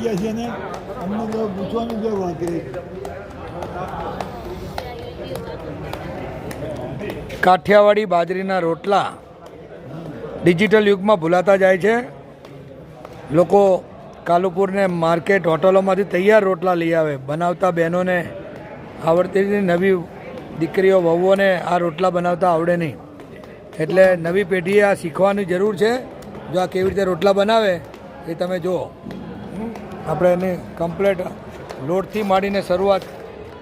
ગયા છે ને અમને તો પૂછવાનું છે વાત કાઠિયાવાડી બાજરીના રોટલા ડિજિટલ યુગમાં ભૂલાતા જાય છે. લોકો કાલુપુરને માર્કેટ હોટલોમાંથી તૈયાર રોટલા લઈ આવે. બનાવતા બહેનોને આવડતી નથી, નવી દીકરીઓ વહુઓને આ રોટલા બનાવતા આવડે નહીં. એટલે નવી પેઢીએ આ શીખવાની જરૂર છે. જો આ કેવી રીતે રોટલા બનાવે એ તમે જુઓ. આપણે એની કમ્પ્લેટ લોટથી માંડીને શરૂઆત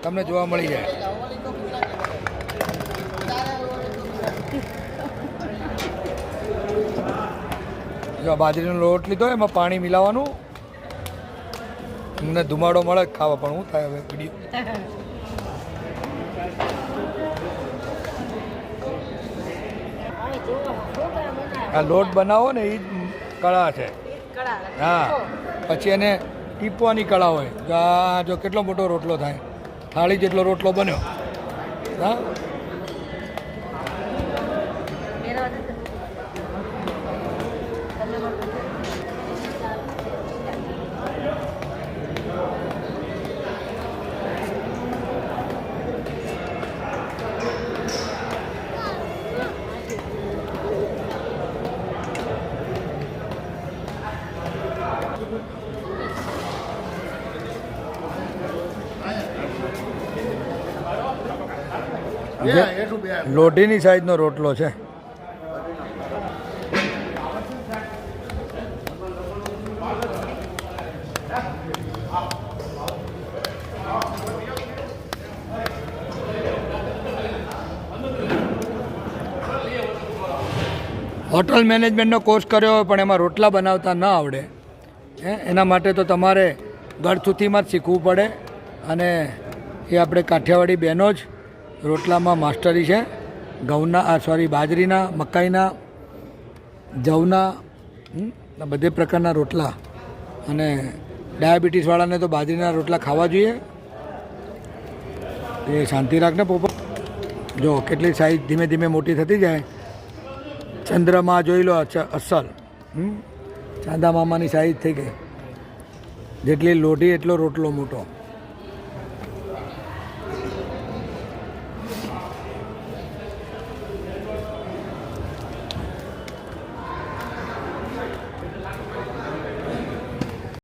તમને જોવા મળી જાય. જો બાજરીનો લોટ લીધો એમાં પાણી મિલાવવાનું. મને ધુમાડો મળે ખાવા, પણ શું થાય હવે વિડીયો. આ લોટ બનાવો ને એ જ કળા છે. હા, પછી એને ટીપવાની કળા હોય. જો આ જો કેટલો મોટો રોટલો થાય, થાળી જેટલો રોટલો બન્યો. હા, લોઢીની સાઈઝનો રોટલો છે. હોટલ મેનેજમેન્ટનો કોર્સ કર્યો હોય પણ એમાં રોટલા બનાવતા ન આવડે, એના માટે તો તમારે ગળથૂથીમાં જ શીખવું પડે. અને એ આપણે કાઠિયાવાડી બહેનો જ રોટલામાં માસ્ટરી છે. ઘઉંના બાજરીના, મકાઈના, જવના, બધે પ્રકારના રોટલા. અને ડાયાબિટીસવાળાને તો બાજરીના રોટલા ખાવા જોઈએ. એ શાંતિ રાખને પોપટ. જો કેટલી સાઈઝ ધીમે ધીમે મોટી થતી જાય. ચંદ્રમાં જોઈ લો, અસલ ચાંદા મામાની સાઈઝ થઈ ગઈ. જેટલી લોઢી એટલો રોટલો મોટો.